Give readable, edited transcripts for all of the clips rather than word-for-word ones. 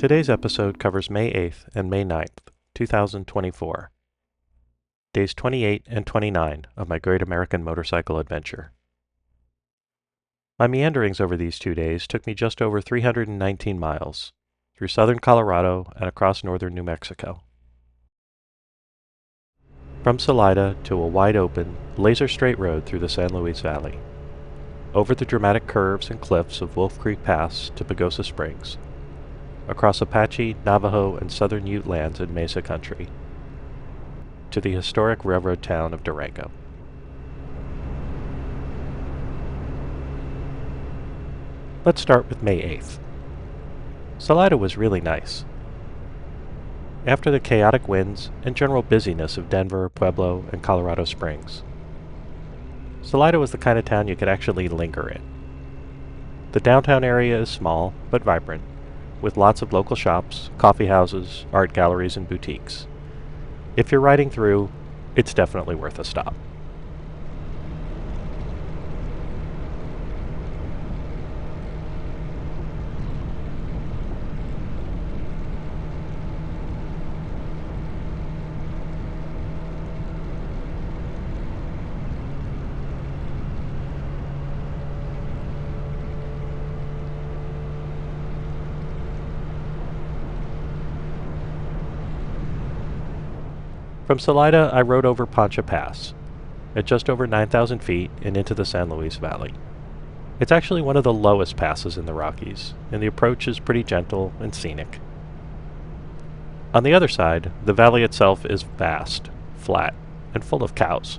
Today's episode covers May 8th and May 9th, 2024, days 28 and 29 of my Great American Motorcycle Adventure. My meanderings over these 2 days took me just over 319 miles, through southern Colorado and across northern New Mexico. From Salida to a wide-open, laser-straight road through the San Luis Valley, over the dramatic curves and cliffs of Wolf Creek Pass to Pagosa Springs, across Apache, Navajo, and southern Ute lands in Mesa Country, to the historic railroad town of Durango. Let's start with May 8th. Salida was really nice. After the chaotic winds and general busyness of Denver, Pueblo, and Colorado Springs, Salida was the kind of town you could actually linger in. The downtown area is small, but vibrant, with lots of local shops, coffee houses, art galleries, and boutiques. If you're riding through, it's definitely worth a stop. From Salida, I rode over Pancha Pass, at just over 9,000 feet and into the San Luis Valley. It's actually one of the lowest passes in the Rockies, and the approach is pretty gentle and scenic. On the other side, the valley itself is vast, flat, and full of cows.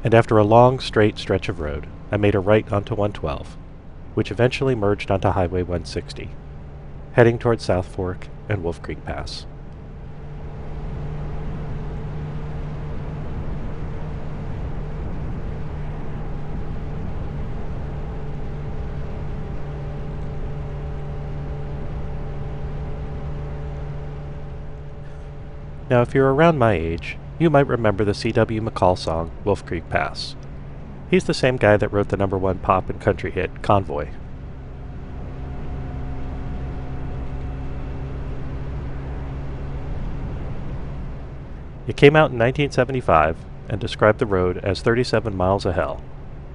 And after a long, straight stretch of road, I made a right onto 112, which eventually merged onto Highway 160, heading toward South Fork and Wolf Creek Pass. Now, if you're around my age, you might remember the C.W. McCall song, Wolf Creek Pass. He's the same guy that wrote the #1 pop and country hit, Convoy. It came out in 1975 and described the road as 37 miles of hell,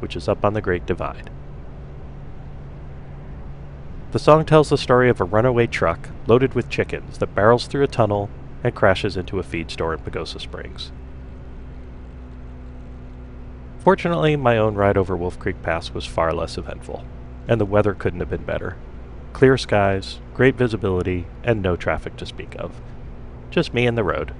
which is up on the Great Divide. The song tells the story of a runaway truck loaded with chickens that barrels through a tunnel and crashes into a feed store in Pagosa Springs. Fortunately, my own ride over Wolf Creek Pass was far less eventful, and the weather couldn't have been better. Clear skies, great visibility, and no traffic to speak of. Just me and the road.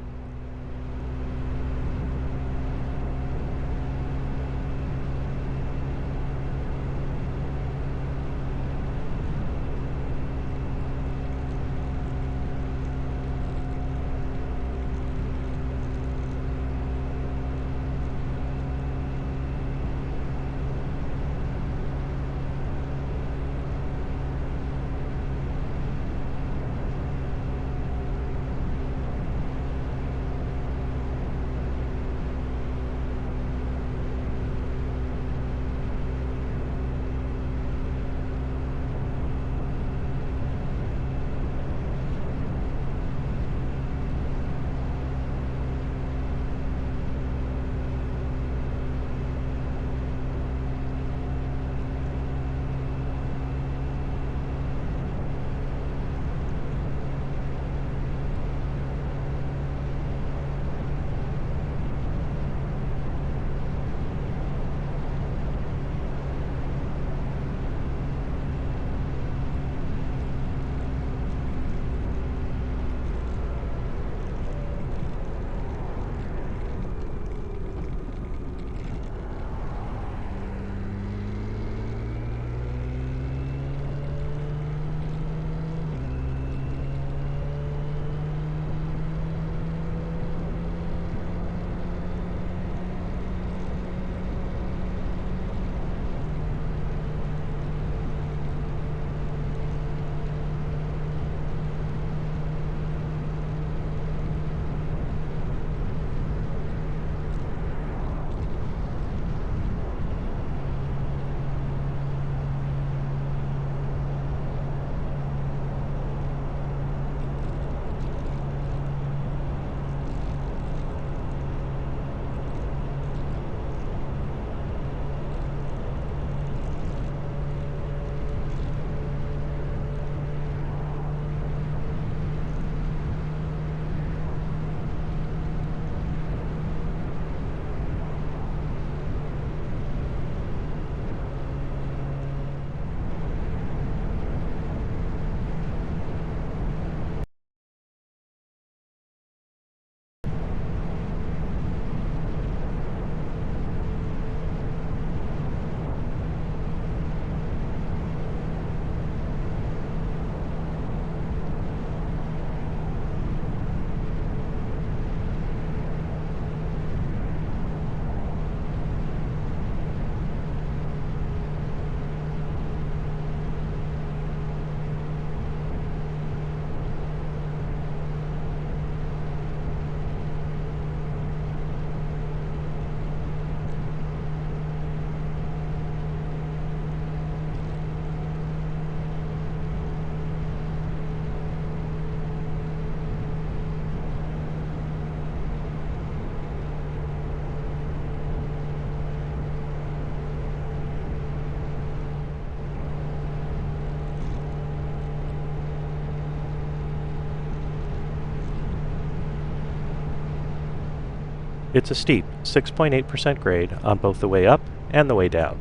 It's a steep 6.8% grade on both the way up and the way down.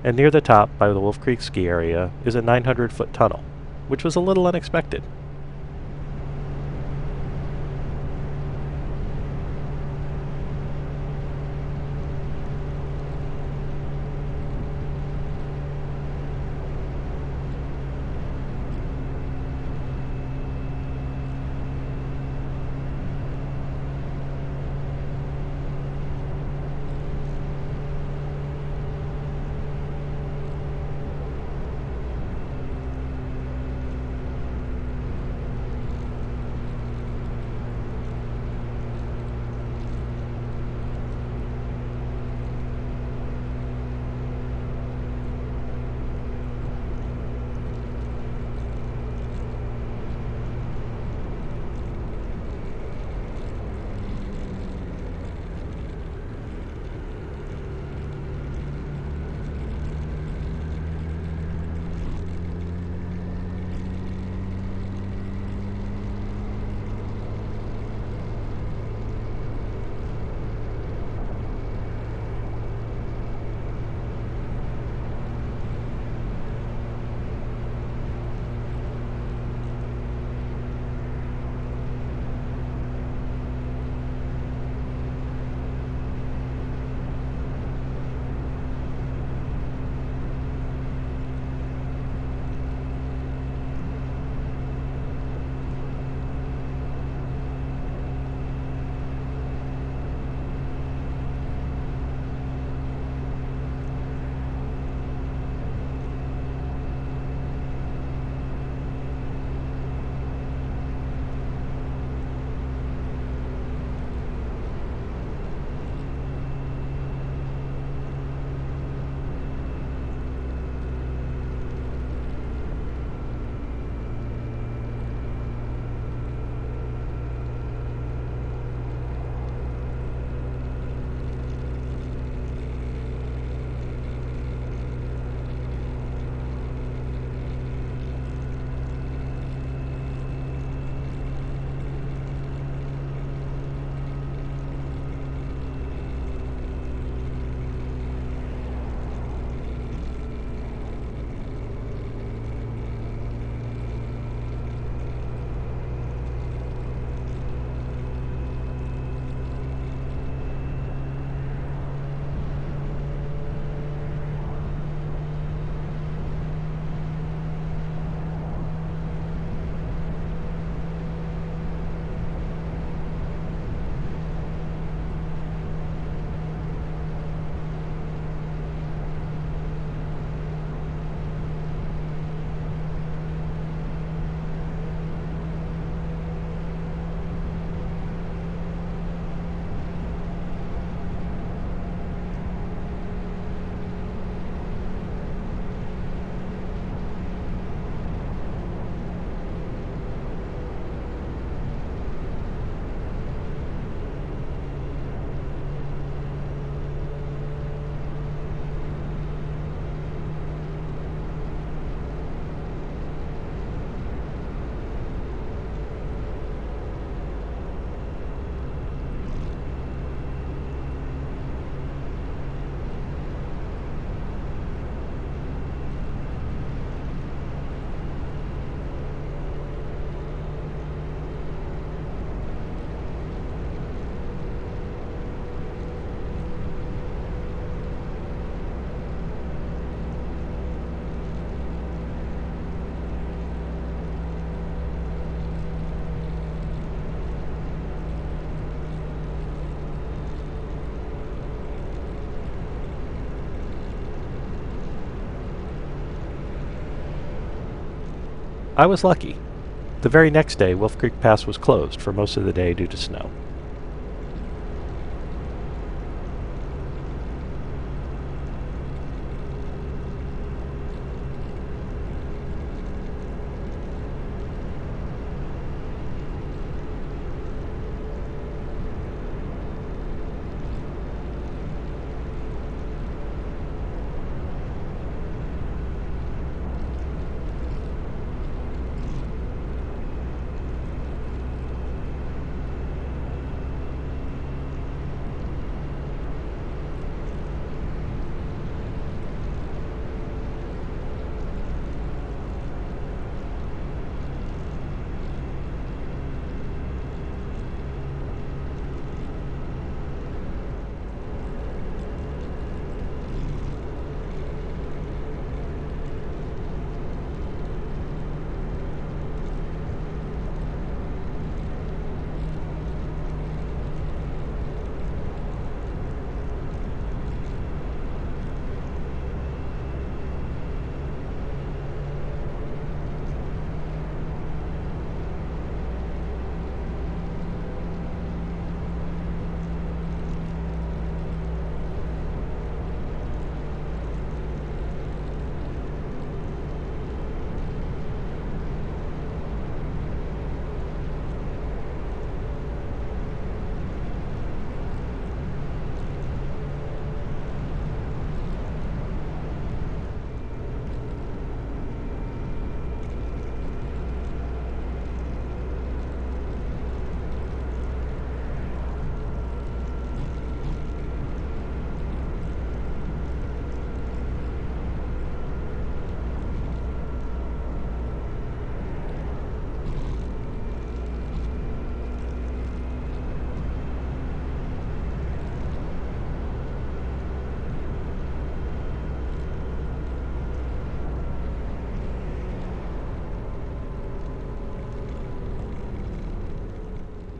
And near the top, by the Wolf Creek ski area, is a 900-foot tunnel, which was a little unexpected. I was lucky. The very next day, Wolf Creek Pass was closed for most of the day due to snow.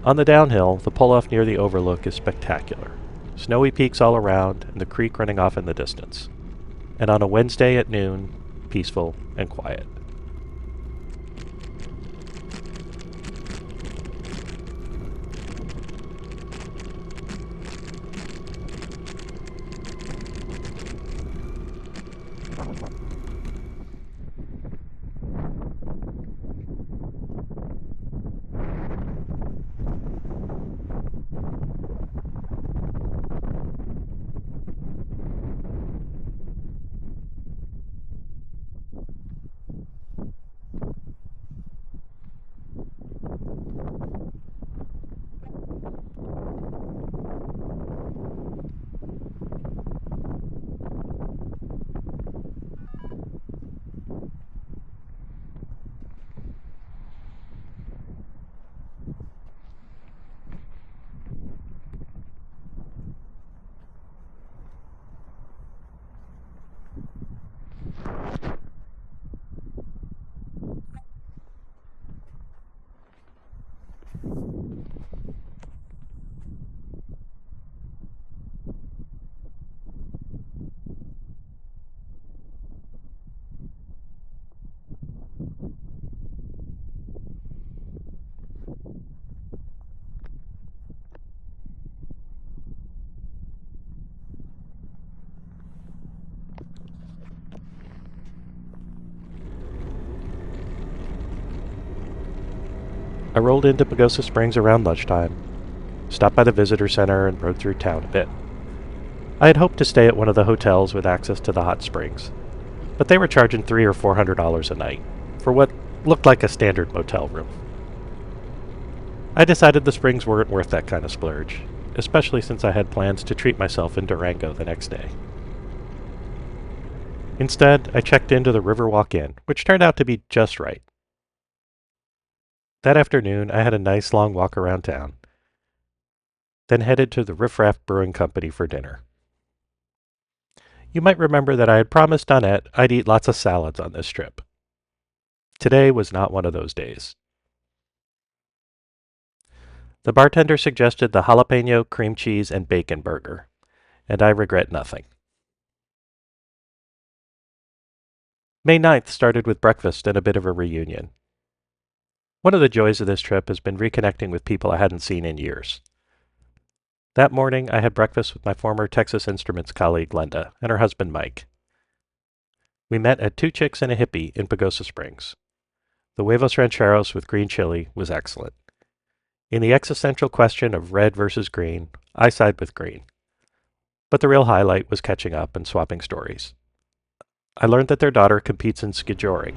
On the downhill, the pull-off near the overlook is spectacular. Snowy peaks all around, and the creek running off in the distance. And on a Wednesday at noon, peaceful and quiet. I rolled into Pagosa Springs around lunchtime, stopped by the visitor center, and rode through town a bit. I had hoped to stay at one of the hotels with access to the hot springs, but they were charging $300 or $400 a night for what looked like a standard motel room. I decided the springs weren't worth that kind of splurge, especially since I had plans to treat myself in Durango the next day. Instead, I checked into the Riverwalk Inn, which turned out to be just right. That afternoon, I had a nice long walk around town, then headed to the Riff Raff Brewing Company for dinner. You might remember that I had promised Donette I'd eat lots of salads on this trip. Today was not one of those days. The bartender suggested the jalapeño, cream cheese, and bacon burger, and I regret nothing. May 9th started with breakfast and a bit of a reunion. One of the joys of this trip has been reconnecting with people I hadn't seen in years. That morning, I had breakfast with my former Texas Instruments colleague, Glenda, and her husband, Mike. We met at Two Chicks and a Hippie in Pagosa Springs. The huevos rancheros with green chili was excellent. In the existential question of red versus green, I side with green. But the real highlight was catching up and swapping stories. I learned that their daughter competes in skijoring,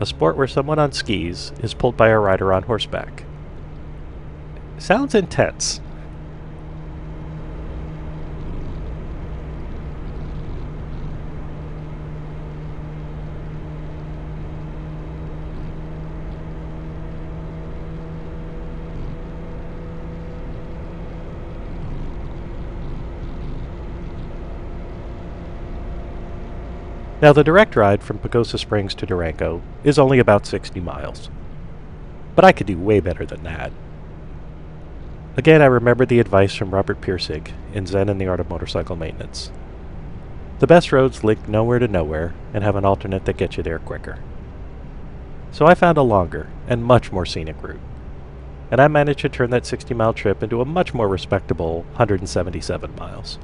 a sport where someone on skis is pulled by a rider on horseback. Sounds intense. Now, the direct ride from Pagosa Springs to Durango is only about 60 miles. But I could do way better than that. Again, I remembered the advice from Robert Pirsig in Zen and the Art of Motorcycle Maintenance. The best roads link nowhere to nowhere and have an alternate that gets you there quicker. So I found a longer and much more scenic route. And I managed to turn that 60-mile trip into a much more respectable 177 miles.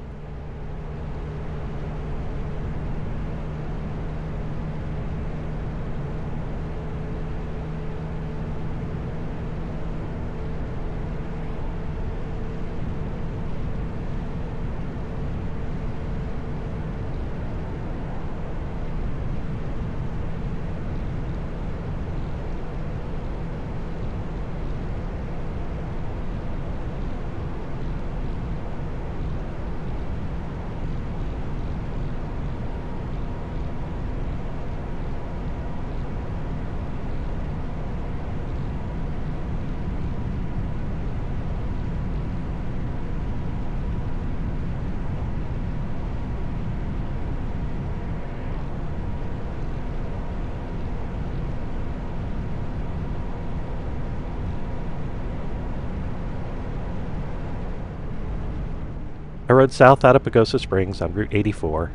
I rode south out of Pagosa Springs on Route 84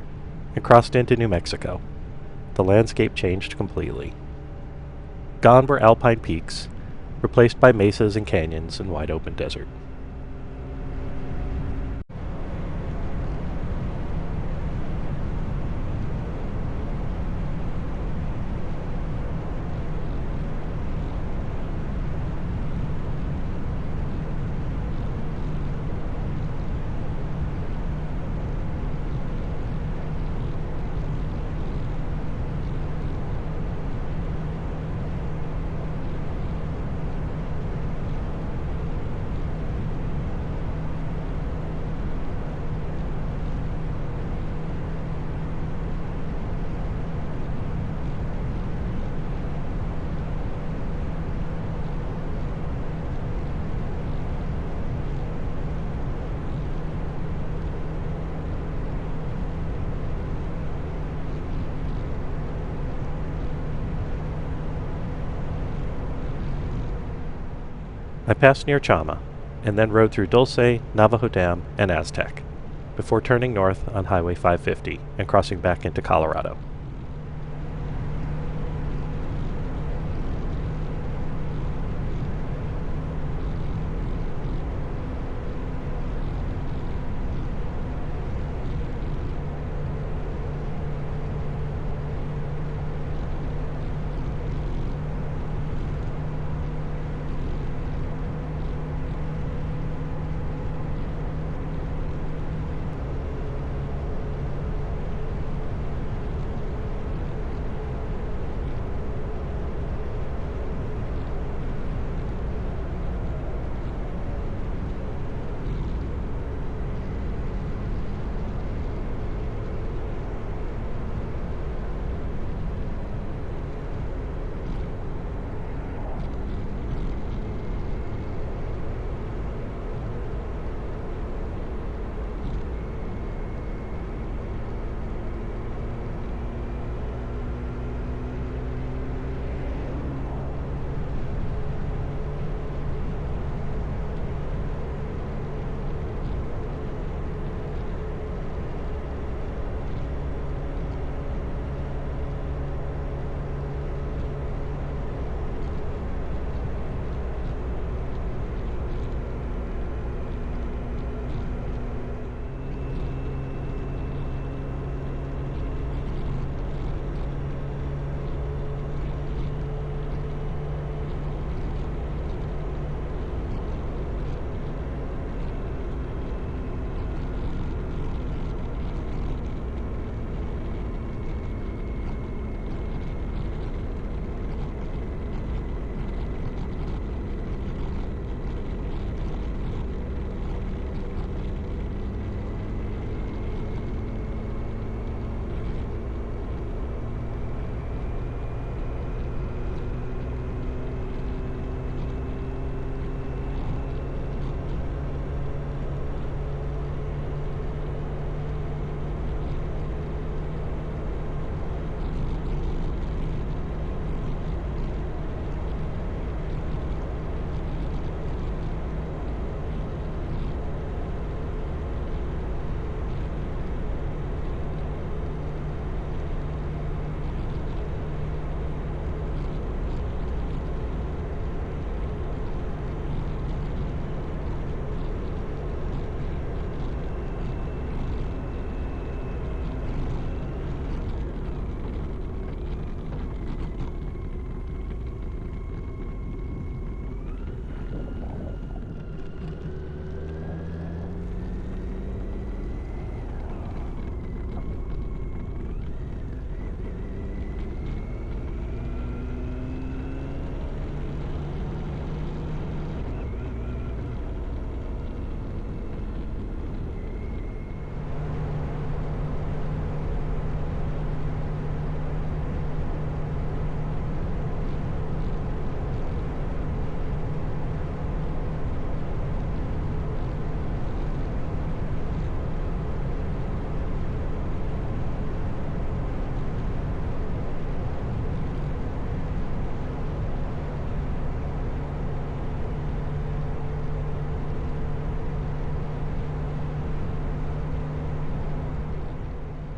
and crossed into New Mexico. The landscape changed completely. Gone were alpine peaks, replaced by mesas and canyons and wide open desert. I passed near Chama, and then rode through Dulce, Navajo Dam, and Aztec, before turning north on Highway 550 and crossing back into Colorado.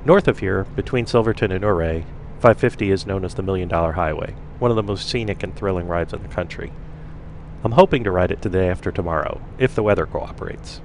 North of here, between Silverton and Ouray, 550 is known as the $1 Million Highway, one of the most scenic and thrilling rides in the country. I'm hoping to ride it the day after tomorrow, if the weather cooperates.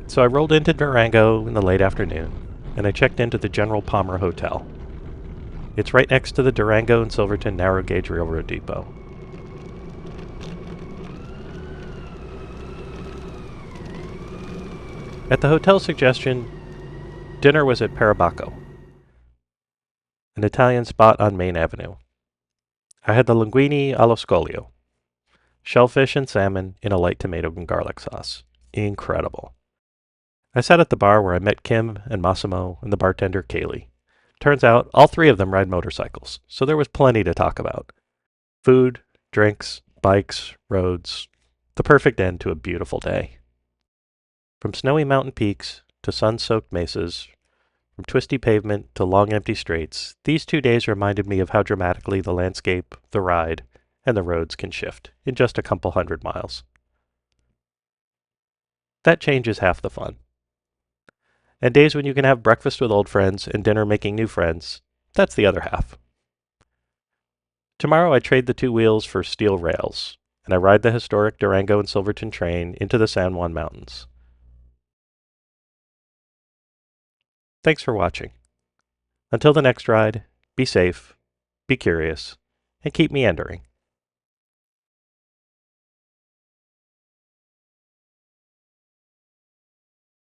So I rolled into Durango in the late afternoon, and I checked into the General Palmer Hotel. It's right next to the Durango and Silverton Narrow Gauge Railroad Depot. At the hotel's suggestion, dinner was at Parabacco, an Italian spot on Main Avenue. I had the linguine allo scoglio, shellfish and salmon in a light tomato and garlic sauce. Incredible. I sat at the bar where I met Kim and Massimo and the bartender Kaylee. Turns out all three of them ride motorcycles, so there was plenty to talk about. Food, drinks, bikes, roads. The perfect end to a beautiful day. From snowy mountain peaks to sun-soaked mesas, from twisty pavement to long empty straights, these 2 days reminded me of how dramatically the landscape, the ride, and the roads can shift in just a couple 100 miles. That change is half the fun. And days when you can have breakfast with old friends and dinner making new friends, that's the other half. Tomorrow I trade the 2 wheels for steel rails, and I ride the historic Durango and Silverton train into the San Juan Mountains. Thanks for watching. Until the next ride, be safe, be curious, and keep meandering.